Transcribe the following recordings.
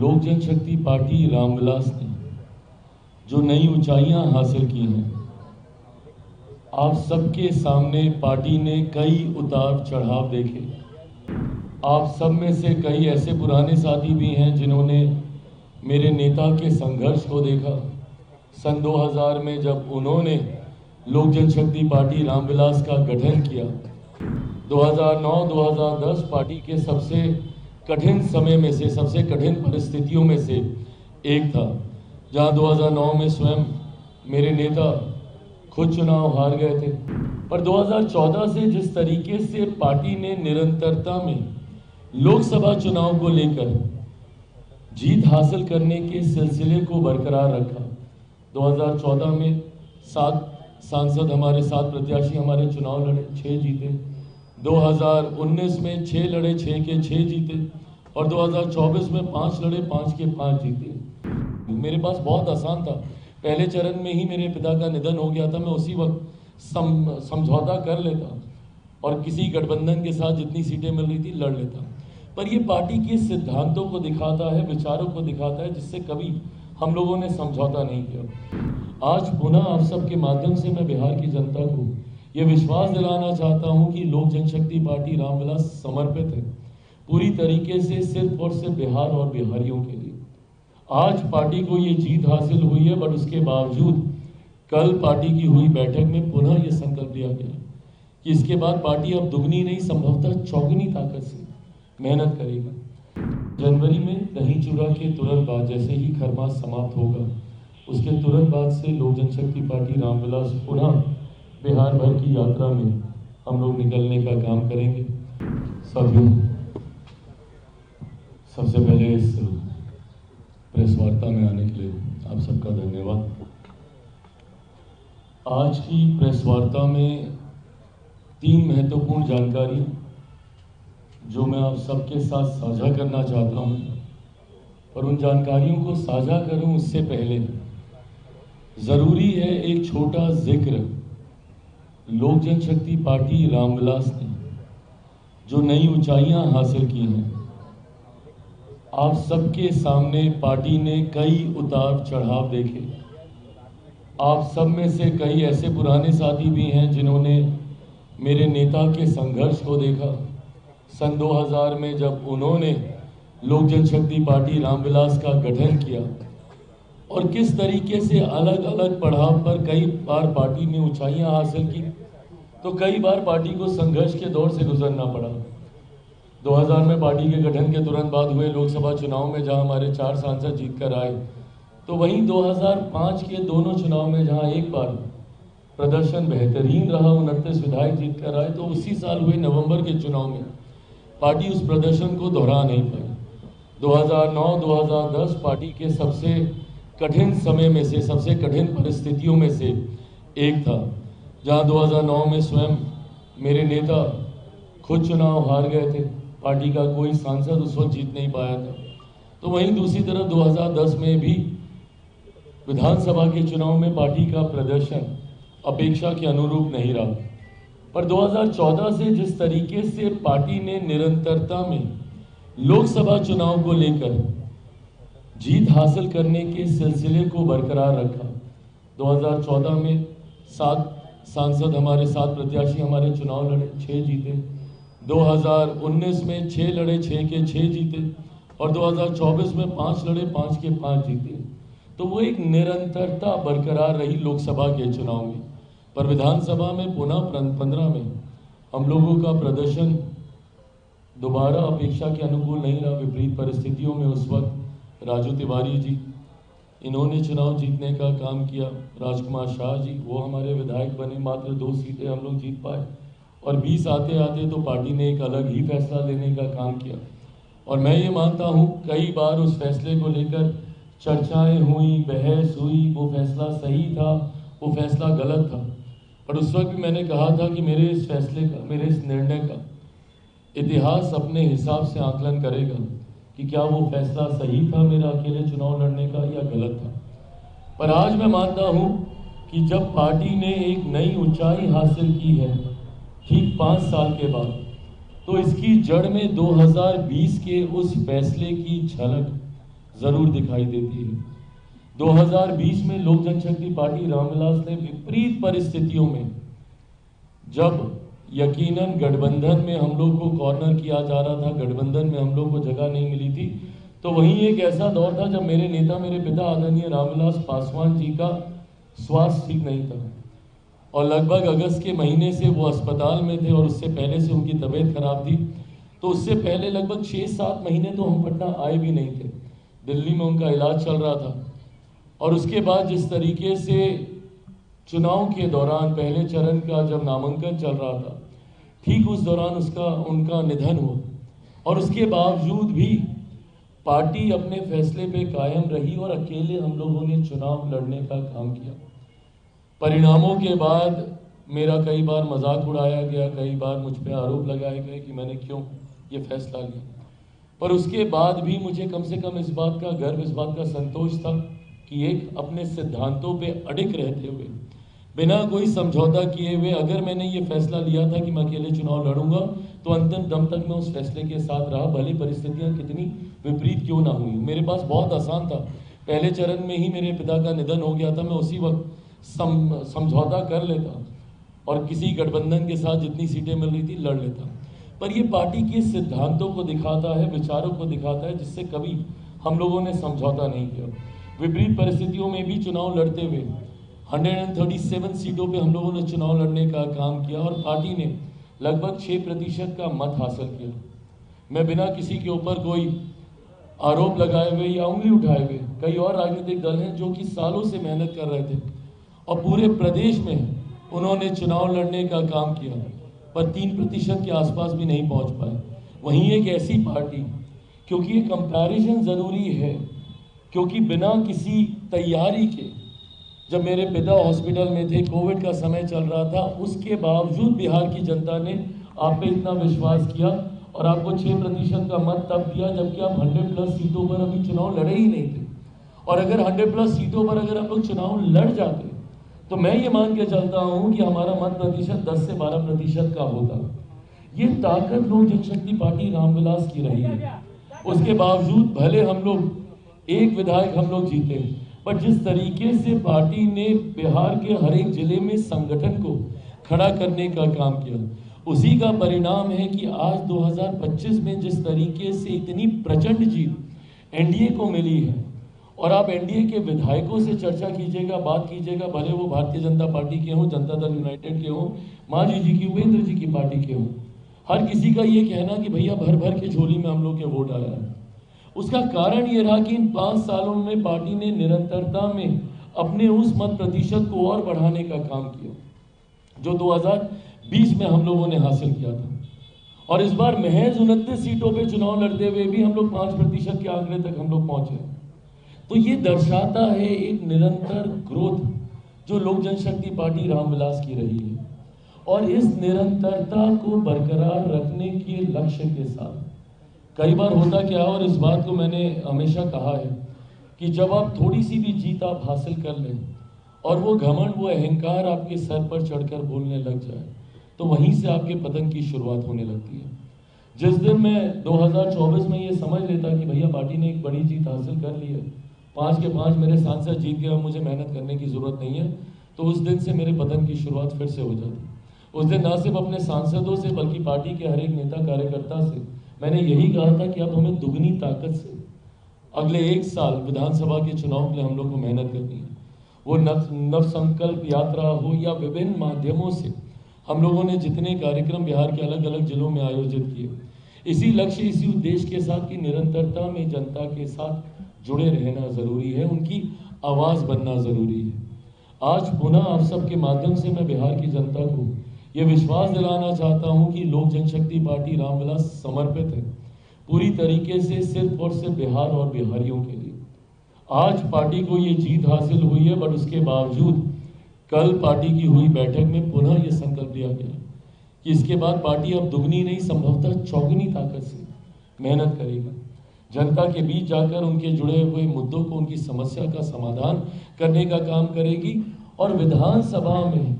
लोक जनशक्ति पार्टी रामविलास ने जो नई ऊंचाइयां हासिल की हैं, आप सबके सामने पार्टी ने कई उतार चढ़ाव देखे। आप सब में से कई ऐसे पुराने साथी भी हैं जिन्होंने मेरे नेता के संघर्ष को देखा। सन 2000 में जब उन्होंने लोक जनशक्ति पार्टी रामविलास का गठन किया, 2009-2010 पार्टी के सबसे कठिन समय में से, सबसे कठिन परिस्थितियों में से एक था, जहां 2009 में स्वयं मेरे नेता खुद चुनाव हार गए थे। पर 2014 से जिस तरीके से पार्टी ने निरंतरता में लोकसभा चुनाव को लेकर जीत हासिल करने के सिलसिले को बरकरार रखा। 2014 में 7 सांसद हमारे, 7 प्रत्याशी हमारे चुनाव लड़े, 6 जीते। 2019 में 6 लड़े, 6 के 6 जीते। और 2024 में 5 लड़े, 5 के 5 जीते। मेरे पास बहुत आसान था। पहले चरण में ही मेरे पिता का निधन हो गया था। मैं उसी वक्त समझौता कर लेता और किसी गठबंधन के साथ जितनी सीटें मिल रही थी लड़ लेता। पर ये पार्टी के सिद्धांतों को दिखाता है, विचारों को दिखाता है, जिससे कभी हम लोगों ने समझौता नहीं किया। आज पुनः आप सबके माध्यम से मैं बिहार की जनता को ये विश्वास दिलाना चाहता हूं कि लोक जनशक्ति पार्टी रामविलास समर्पित है पूरी तरीके से सिर्फ और सिर्फ बिहार और बिहारियों के लिए। आज पार्टी को ये जीत हासिल हुई है, बट उसके बावजूद कल पार्टी की हुई बैठक में पुनः ये संकल्प लिया गया कि इसके बाद पार्टी अब दुगनी नहीं, संभवतः चौगुनी ताकत से मेहनत करेगी। जनवरी में दही चूड़ा के तुरंत बाद, जैसे ही खरमास समाप्त होगा, उसके तुरंत बाद से लोक जनशक्ति पार्टी रामविलास पुनः बिहार भर की यात्रा में हम लोग निकलने का काम करेंगे। सभी सबसे पहले इस प्रेस वार्ता में आने के लिए आप सबका धन्यवाद। आज की प्रेस वार्ता में 3 महत्वपूर्ण जानकारी जो मैं आप सबके साथ साझा करना चाहता हूं, और उन जानकारियों को साझा करूं उससे पहले जरूरी है एक छोटा जिक्र लोक जनशक्ति पार्टी रामविलास ने जो नई ऊंचाइयां हासिल की हैं। आप सबके सामने पार्टी ने कई उतार चढ़ाव देखे। आप सब में से कई ऐसे पुराने साथी भी हैं जिन्होंने मेरे नेता के संघर्ष को देखा। सन 2000 में जब उन्होंने लोक जनशक्ति पार्टी रामविलास का गठन किया और किस तरीके से अलग अलग पड़ाव पर कई बार पार्टी ने ऊंचाइयां हासिल की, तो कई बार पार्टी को संघर्ष के दौर से गुजरना पड़ा। 2000 में पार्टी के गठन के तुरंत बाद हुए लोकसभा चुनाव में जहां हमारे 4 सांसद जीत कर आए, तो वहीं 2005 के दोनों चुनाव में जहां एक बार प्रदर्शन बेहतरीन रहा, 29 विधायक जीत कर आए, तो उसी साल हुए नवंबर के चुनाव में पार्टी उस प्रदर्शन को दोहरा नहीं पाई। 2009-2010 पार्टी के सबसे कठिन समय में से, सबसे कठिन परिस्थितियों में से एक था, जहां 2009 में स्वयं मेरे नेता खुद चुनाव हार गए थे। पार्टी का कोई सांसद उस वक्त जीत नहीं पाया था। तो वहीं दूसरी तरफ 2010 में भी विधानसभा के चुनाव में पार्टी का प्रदर्शन अपेक्षा के अनुरूप नहीं रहा। पर 2014 से जिस तरीके से पार्टी ने निरंतरता में लोकसभा चुनाव को लेकर जीत हासिल करने के सिलसिले को बरकरार रखा। 2014 में 7 सांसद हमारे, 7 प्रत्याशी हमारे चुनाव लड़े, 6 जीते। 2019 में 6 लड़े, 6 के 6 जीते। और 2024 में 5 लड़े, 5 के 5 जीते। तो वो एक निरंतरता बरकरार रही लोकसभा के चुनाव में। पर विधानसभा में पुनः 15 में हम लोगों का प्रदर्शन दोबारा अपेक्षा के अनुकूल नहीं रहा। विपरीत परिस्थितियों में उस वक्त राजू तिवारी जी, इन्होंने चुनाव जीतने का काम किया। राजकुमार शाह जी, वो हमारे विधायक बने, मात्र 2 सीटें हम लोग जीत पाए। और 20 आते आते तो पार्टी ने एक अलग ही फैसला लेने का काम किया। और मैं ये मानता हूँ कई बार उस फैसले को लेकर चर्चाएं हुई, बहस हुई, वो फैसला सही था, वो फैसला गलत था। पर उस वक्त भी मैंने कहा था कि मेरे इस फैसले का, मेरे इस निर्णय का इतिहास अपने हिसाब से आकलन करेगा कि क्या वो फैसला सही था मेरा अकेले चुनाव लड़ने का या गलत था। पर आज मैं मानता हूं कि जब पार्टी ने एक नई ऊंचाई हासिल की है ठीक 5 साल के बाद, तो इसकी जड़ में 2020 के उस फैसले की झलक जरूर दिखाई देती है। 2020 में लोक जनशक्ति पार्टी रामविलास ने विपरीत परिस्थितियों में, जब यकीनन गठबंधन में हम लोग को कॉर्नर किया जा रहा था, गठबंधन में हम लोग को जगह नहीं मिली थी, तो वहीं एक ऐसा दौर था जब मेरे नेता, मेरे पिता आदरणीय रामविलास पासवान जी का स्वास्थ्य ठीक नहीं था और लगभग अगस्त के महीने से वो अस्पताल में थे और उससे पहले से उनकी तबीयत खराब थी। तो उससे पहले लगभग 6-7 महीने तो हम पटना आए भी नहीं थे, दिल्ली में उनका इलाज चल रहा था। और उसके बाद जिस तरीके से चुनाव के दौरान पहले चरण का जब नामांकन चल रहा था, ठीक उस दौरान उनका निधन हुआ और उसके बावजूद भी पार्टी अपने फैसले पे कायम रही और अकेले हम लोगों ने चुनाव लड़ने का काम किया। परिणामों के बाद मेरा कई बार मजाक उड़ाया गया, कई बार मुझ पे आरोप लगाए गए कि मैंने क्यों ये फैसला लिया, पर उसके बाद भी मुझे कम से कम इस बात का गर्व, इस बात का संतोष था कि एक अपने सिद्धांतों पे अडिग रहते हुए, बिना कोई समझौता किए हुए, अगर मैंने ये फैसला लिया था कि मैं अकेले चुनाव लड़ूंगा तो अंतिम दम तक मैं उस फैसले के साथ रहा, भले परिस्थितियां कितनी विपरीत क्यों ना हुई। मेरे पास बहुत आसान था, पहले चरण में ही मेरे पिता का निधन हो गया था, मैं उसी वक्त समझौता कर लेता और किसी गठबंधन के साथ जितनी सीटें मिल रही थी लड़ लेता। पर ये पार्टी के सिद्धांतों को दिखाता है, विचारों को दिखाता है, जिससे कभी हम लोगों ने समझौता नहीं किया। विपरीत परिस्थितियों में भी चुनाव लड़ते हुए 137 सीटों पे हम लोगों ने चुनाव लड़ने का काम किया और पार्टी ने लगभग 6% का मत हासिल किया। मैं बिना किसी के ऊपर कोई आरोप लगाए हुए या उंगली उठाए हुए, कई और राजनीतिक दल हैं जो कि सालों से मेहनत कर रहे थे और पूरे प्रदेश में उन्होंने चुनाव लड़ने का काम किया, पर 3% के आसपास भी नहीं पहुंच पाए। वहीं एक ऐसी पार्टी, क्योंकि ये कंपैरिजन ज़रूरी है, क्योंकि बिना किसी तैयारी के, जब मेरे पिता हॉस्पिटल में थे, कोविड का समय चल रहा था, उसके बावजूद बिहार की जनता ने आप पे इतना विश्वास किया और आपको 6% का मत तब दिया जबकि आप 100+ सीटों पर अभी चुनाव लड़े ही नहीं थे। और अगर 100+ सीटों पर अगर आप लोग चुनाव लड़ जाते तो मैं ये मान के चलता हूं कि हमारा मत प्रतिशत 10 से 12% का होता। ये ताकत लोक जनशक्ति पार्टी रामविलास की रही है। उसके बावजूद भले हम लोग एक विधायक हम लोग जीते, पर जिस तरीके से पार्टी ने बिहार के हर एक जिले में संगठन को खड़ा करने का काम किया, उसी का परिणाम है कि आज 2025 में जिस तरीके से इतनी प्रचंड जीत एनडीए को मिली है। और आप एनडीए के विधायकों से चर्चा कीजिएगा, बात कीजिएगा, भले वो भारतीय जनता पार्टी के हों, जनता दल यूनाइटेड के हों, मांझी जी की, उपेंद्र जी की पार्टी के हों, हर किसी का ये कहना कि भैया भर भर के झोली में हम लोग के वोट आया है। उसका कारण ये रहा कि इन 5 सालों में पार्टी ने निरंतरता में अपने उस मत प्रतिशत को और बढ़ाने का काम किया जो 2020 में हम लोगों ने हासिल किया था। और इस बार महज 29 सीटों पे चुनाव लड़ते हुए भी हम लोग 5% के आंकड़े तक हम लोग पहुंचे। तो ये दर्शाता है एक निरंतर ग्रोथ जो लोक जनशक्ति पार्टी रामविलास की रही है। और इस निरंतरता को बरकरार रखने के लक्ष्य के साथ कई बार होता क्या है, और इस बात को मैंने हमेशा कहा है कि जब आप थोड़ी सी भी जीत आप हासिल कर लें और वो घमंड, वो अहंकार आपके सर पर चढ़कर बोलने लग जाए, तो वहीं से आपके पतन की शुरुआत होने लगती है। जिस दिन मैं 2024 में ये समझ लेता कि भैया पार्टी ने एक बड़ी जीत हासिल कर ली है, 5 के 5 मेरे सांसद जीत गए, मुझे मेहनत करने की जरूरत नहीं है, तो उस दिन से मेरे पतन की शुरुआत फिर से हो जाती। उस दिन ना सिर्फ अपने सांसदों से बल्कि पार्टी के हर एक नेता कार्यकर्ता से मैंने यही कहा था कि अब हमें दुगनी ताकत से अगले 1 साल विधानसभा के चुनाव के लिए हम लोग को मेहनत करनी है। वो नव संकल्प यात्रा हो या विभिन्न माध्यमों से हम लोगों ने जितने कार्यक्रम बिहार के अलग अलग जिलों में आयोजित किए, इसी लक्ष्य, इसी उद्देश्य के साथ कि निरंतरता में जनता के साथ जुड़े रहना जरूरी है, उनकी आवाज बनना जरूरी है। आज पुनः आप सबके माध्यम से मैं बिहार की जनता को ये विश्वास दिलाना चाहता हूं कि लोक जनशक्ति पार्टी रामविलास समर्पित है पूरी तरीके से सिर्फ और सिर्फ बिहार और बिहारियों के लिए। आज पार्टी को ये जीत हासिल हुई है, बट उसके बावजूद कल पार्टी की हुई बैठक में पुनः ये संकल्प लिया गया कि इसके बाद पार्टी अब दुगनी नहीं, संभवतः चौगुनी ताकत से मेहनत करेगी, जनता के बीच जाकर उनके जुड़े हुए मुद्दों को, उनकी समस्या का समाधान करने का काम करेगी और विधानसभा में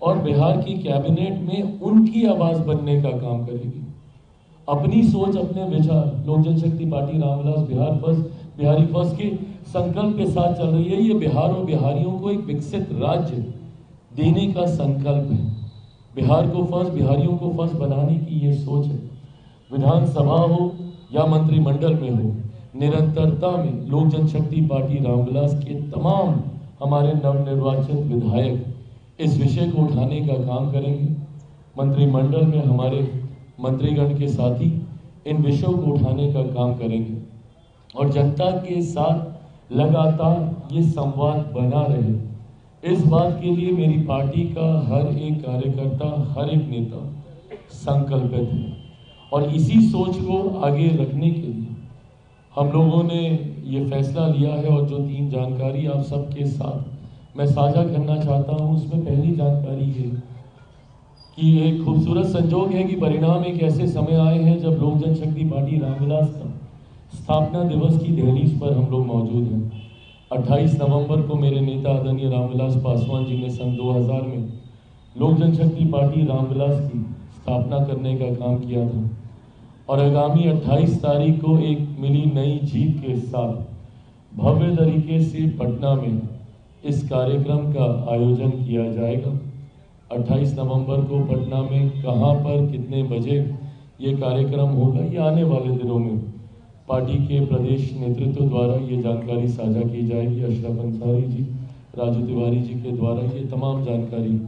और बिहार की कैबिनेट में उनकी आवाज बनने का काम करेगी। अपनी सोच, अपने विचार Lok Janshakti party Ram Vilas Bihar first Bihari first के संकल्प के साथ चल रही है। ये बिहार और बिहारियों को एक विकसित राज्य देने का संकल्प है। बिहार को फर्स्ट, बिहारियों को फर्स्ट बनाने की ये सोच है। विधानसभा हो या मंत्रिमंडल में हो, निरंतरता में लोक जनशक्ति पार्टी रामविलास के तमाम हमारे नवनिर्वाचित विधायक इस विषय को उठाने का काम करेंगे। मंत्रिमंडल में हमारे मंत्रीगण के साथी इन विषयों को उठाने का काम करेंगे और जनता के साथ लगातार ये संवाद बना रहे, इस बात के लिए मेरी पार्टी का हर एक कार्यकर्ता, हर एक नेता संकल्पित है। और इसी सोच को आगे रखने के लिए हम लोगों ने ये फैसला लिया है। और जो 3 जानकारी आप सबके साथ मैं साझा करना चाहता हूँ, उसमें पहली जानकारी है कि एक खूबसूरत संजोग है कि परिणाम एक ऐसे समय आए हैं जब लोक जनशक्ति पार्टी रामविलास का स्थापना दिवस की दहलीज पर हम लोग मौजूद हैं। 28 नवंबर को मेरे नेता आदरणीय रामविलास पासवान जी ने सन 2000 में लोक जनशक्ति पार्टी रामविलास की स्थापना करने का काम किया था और आगामी 28 तारीख को एक मिली नई जीत के साथ भव्य तरीके से पटना में इस कार्यक्रम का आयोजन किया जाएगा। 28 नवंबर को पटना में कहां पर कितने बजे ये कार्यक्रम होगा, ये आने वाले दिनों में पार्टी के प्रदेश नेतृत्व द्वारा ये जानकारी साझा की जाएगी। अशरफ अंसारी जी, राजू तिवारी जी के द्वारा ये तमाम जानकारी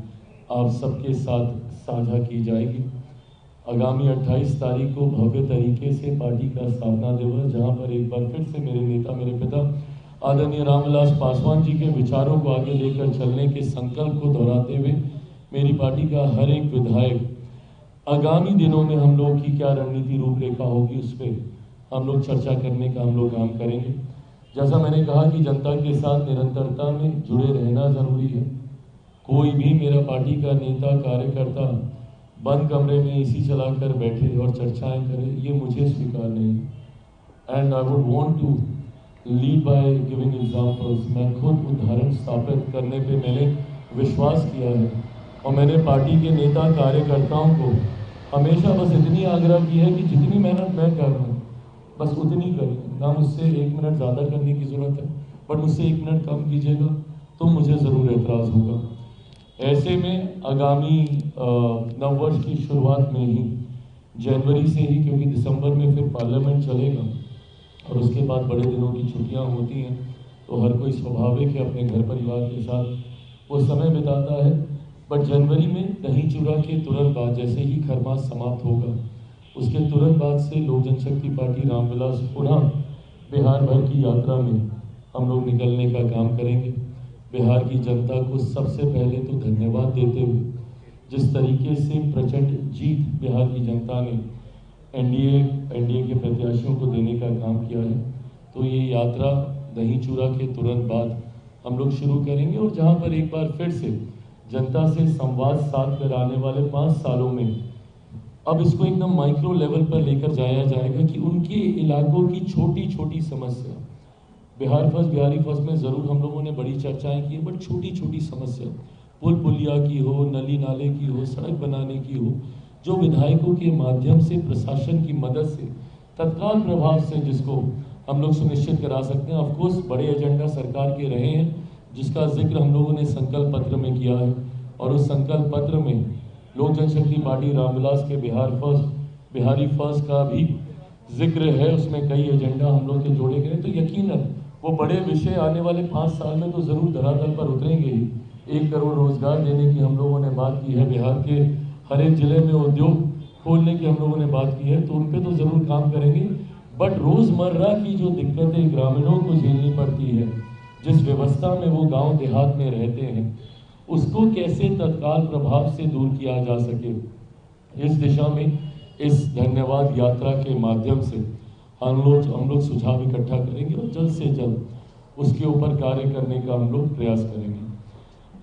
आप सबके साथ साझा की जाएगी। आगामी 28 तारीख को भव्य तरीके से पार्टी का स्थापना दिवस, जहां पर एक बार फिर से मेरे नेता, मेरे पिता आदरणीय रामविलास पासवान जी के विचारों को आगे लेकर चलने के संकल्प को दोहराते हुए मेरी पार्टी का हर एक विधायक आगामी दिनों में हम लोग की क्या रणनीति रूपरेखा होगी, उस पर हम लोग चर्चा करने का हम लोग काम करेंगे। जैसा मैंने कहा कि जनता के साथ निरंतरता में जुड़े रहना जरूरी है। कोई भी मेरा पार्टी का नेता, कार्यकर्ता बंद कमरे में एसी चलाकर बैठे और चर्चाएं करे, ये मुझे स्वीकार नहीं। And I would want to lead by giving examples. मैं खुद उदाहरण स्थापित करने पे मैंने विश्वास किया है और मैंने पार्टी के नेता, कार्यकर्ताओं को हमेशा बस इतनी आग्रह की है कि जितनी मेहनत मैं कर रहा हूँ बस उतनी करें। ना मुझसे 1 मिनट ज़्यादा करने की ज़रूरत है, बट मुझसे 1 मिनट कम कीजिएगा तो मुझे ज़रूर एतराज़ होगा। ऐसे में आगामी नववर्ष की शुरुआत में ही, जनवरी से ही, क्योंकि दिसंबर में फिर पार्लियामेंट चलेगा और उसके बाद बड़े दिनों की छुट्टियां होती हैं, तो हर कोई स्वाभाविक है अपने घर परिवार के साथ वो समय बिताता है। बट जनवरी में दही चूड़ा के तुरंत बाद, जैसे ही खरमास समाप्त होगा, उसके तुरंत बाद से लोक जनशक्ति पार्टी रामविलास पुनः बिहार भर की यात्रा में हम लोग निकलने का काम करेंगे। बिहार की जनता को सबसे पहले तो धन्यवाद देते हुए, जिस तरीके से प्रचंड जीत बिहार की जनता ने एनडीए के प्रत्याशियों को देने का काम किया है, तो ये यात्रा दही चूड़ा के तुरंत बाद हम लोग शुरू करेंगे। और जहां पर एक बार फिर से जनता से संवाद साध कर आने वाले 5 सालों में अब इसको एकदम माइक्रो लेवल पर लेकर जाया जाएगा कि उनके इलाकों की छोटी छोटी समस्या, बिहार फर्स्ट, बिहारी फर्स्ट में ज़रूर हम लोगों ने बड़ी चर्चाएं की, बट छोटी छोटी समस्या, पुल पुलिया की हो, नली नाले की हो, सड़क बनाने की हो, जो विधायकों के माध्यम से, प्रशासन की मदद से, तत्काल प्रभाव से जिसको हम लोग सुनिश्चित करा सकते हैं। ऑफकोर्स बड़े एजेंडा सरकार के रहे हैं, जिसका जिक्र हम लोगों ने संकल्प पत्र में किया है और उस संकल्प पत्र में लोक जनशक्ति पार्टी रामविलास के बिहार फर्स्ट, बिहारी फर्स्ट का भी जिक्र है। उसमें कई एजेंडा हम लोग के जोड़े गए, तो यकीनन वो बड़े विषय आने वाले 5 साल में तो ज़रूर धरातल पर उतरेंगे ही। 1 करोड़ रोजगार देने की हम लोगों ने बात की है, बिहार के हर एक जिले में उद्योग खोलने की हम लोगों ने बात की है, तो उन पर तो ज़रूर काम करेंगे। बट रोज़मर्रा की जो दिक्कतें ग्रामीणों को झेलनी पड़ती है, जिस व्यवस्था में वो गांव देहात में रहते हैं, उसको कैसे तत्काल प्रभाव से दूर किया जा सके, इस दिशा में इस धन्यवाद यात्रा के माध्यम से हम लोग सुझाव इकट्ठा करेंगे और जल्द से जल्द उसके ऊपर कार्य करने का हम लोग प्रयास करेंगे।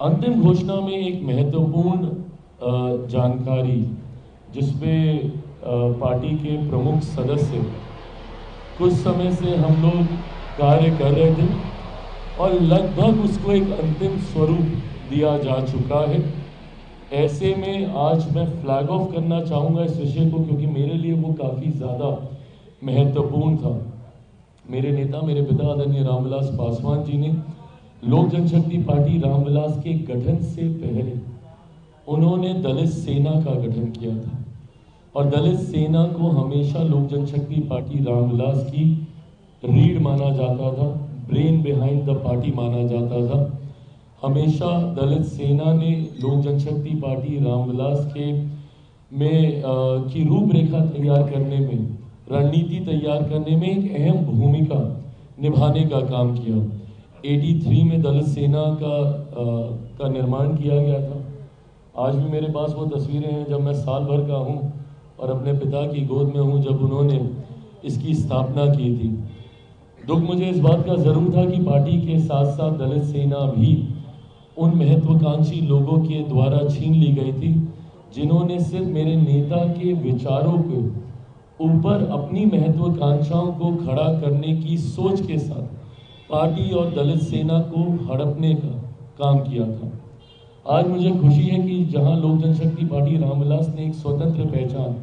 अंतिम घोषणा में एक महत्वपूर्ण जानकारी, जिसमें पार्टी के प्रमुख सदस्य कुछ समय से हम लोग कार्य कर रहे थे और लगभग उसको एक अंतिम स्वरूप दिया जा चुका है। ऐसे में आज मैं फ्लैग ऑफ करना चाहूँगा इस विषय को, क्योंकि मेरे लिए वो काफ़ी ज़्यादा महत्वपूर्ण था। मेरे नेता, मेरे पिता आदरणीय रामविलास पासवान जी ने लोक जनशक्ति पार्टी रामविलास के गठन से पहले उन्होंने दलित सेना का गठन किया था और दलित सेना को हमेशा लोक जनशक्ति पार्टी रामविलास की रीढ़ माना जाता था, ब्रेन बिहाइंड द पार्टी माना जाता था। हमेशा दलित सेना ने लोक जनशक्ति पार्टी रामविलास के की रूपरेखा तैयार करने में, रणनीति तैयार करने में एक अहम भूमिका निभाने का काम किया। 83 में दलित सेना का निर्माण किया गया था। आज भी मेरे पास वो तस्वीरें हैं जब मैं साल भर का हूँ और अपने पिता की गोद में हूँ जब उन्होंने इसकी स्थापना की थी। दुख मुझे इस बात का ज़रूर था कि पार्टी के साथ साथ दलित सेना भी उन महत्वाकांक्षी लोगों के द्वारा छीन ली गई थी जिन्होंने सिर्फ मेरे नेता के विचारों के ऊपर अपनी महत्वाकांक्षाओं को खड़ा करने की सोच के साथ पार्टी और दलित सेना को हड़पने का काम किया था। आज मुझे खुशी है कि जहां लोक जनशक्ति पार्टी रामविलास ने एक स्वतंत्र पहचान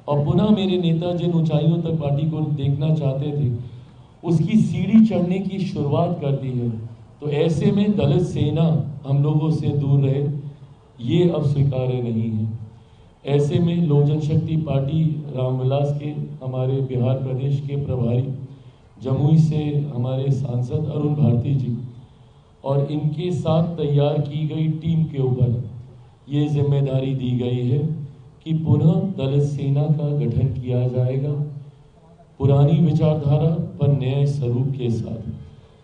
और पुनः मेरे नेता जिन ऊंचाइयों तक पार्टी को देखना चाहते थे उसकी सीढ़ी चढ़ने की शुरुआत कर दी है, तो ऐसे में दलित सेना हम लोगों से दूर रहे, ये अब स्वीकार्य नहीं है। ऐसे में लोक जनशक्ति पार्टी रामविलास के हमारे बिहार प्रदेश के प्रभारी जमुई से हमारे सांसद अरुण भारती जी और इनके साथ तैयार की गई टीम के ऊपर ये जिम्मेदारी दी गई है कि पुनः दलित सेना का गठन किया जाएगा, पुरानी विचारधारा पर नए स्वरूप के साथ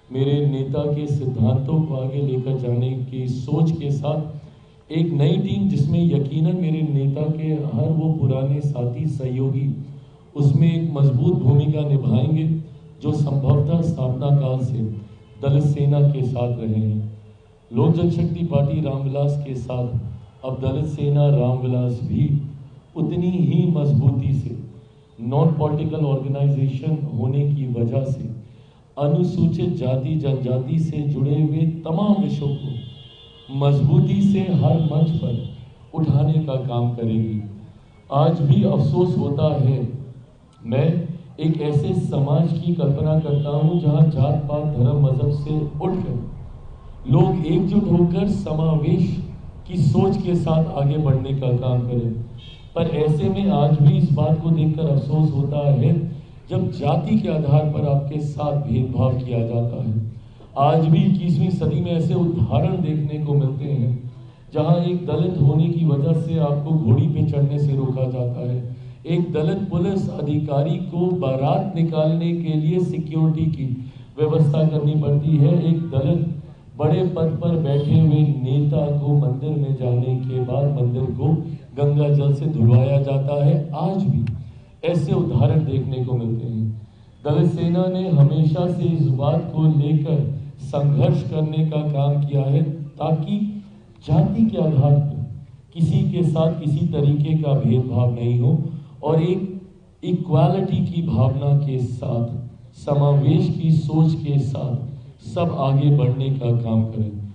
मेरे नेता के सिद्धांतों को आगे लेकर जाने की सोच के साथ एक नई टीम जिसमें यकीनन मेरे नेता के हर वो पुराने साथी सहयोगी उसमें एक मजबूत भूमिका निभाएंगे जो संभवतः स्थापना काल से दलित सेना के साथ रहे हैं। लोक जनशक्ति पार्टी रामविलास के साथ अब दलित सेना रामविलास भी उतनी ही मजबूती से नॉन पॉलिटिकल ऑर्गेनाइजेशन होने की वजह से अनुसूचित जाति जनजाति से जुड़े हुए तमाम विषयों को मजबूती से हर मंच पर उठाने का काम करेगी। आज भी अफसोस होता है, मैं एक ऐसे समाज की कल्पना करता हूं जहां जात पात धर्म मजहब से उठकर लोग एकजुट होकर समावेश की सोच के साथ आगे बढ़ने का काम करें। पर ऐसे में आज भी इस बात को देखकर अफसोस होता है जब जाति के आधार पर आपके साथ भेदभाव किया जाता है। आज भी 21वीं सदी में ऐसे उदाहरण देखने को मिलते हैं जहां एक दलित होने की वजह से आपको घोड़ी पे चढ़ने से रोका जाता है, एक दलित पुलिस अधिकारी को बारात निकालने के लिए सिक्योरिटी की व्यवस्था करनी पड़ती है, एक दलित बड़े पद पर बैठे हुए नेता को मंदिर में जाने के बाद मंदिर को गंगा जल से धुलवाया जाता है। आज भी ऐसे उदाहरण देखने को मिलते हैं। दलित सेना ने हमेशा से इस बात को लेकर संघर्ष करने का काम किया है ताकि जाति के आधार पर किसी के साथ किसी तरीके का भेदभाव नहीं हो और एक इक्वालिटी की भावना के साथ, समावेश की सोच के साथ सब आगे बढ़ने का काम करें।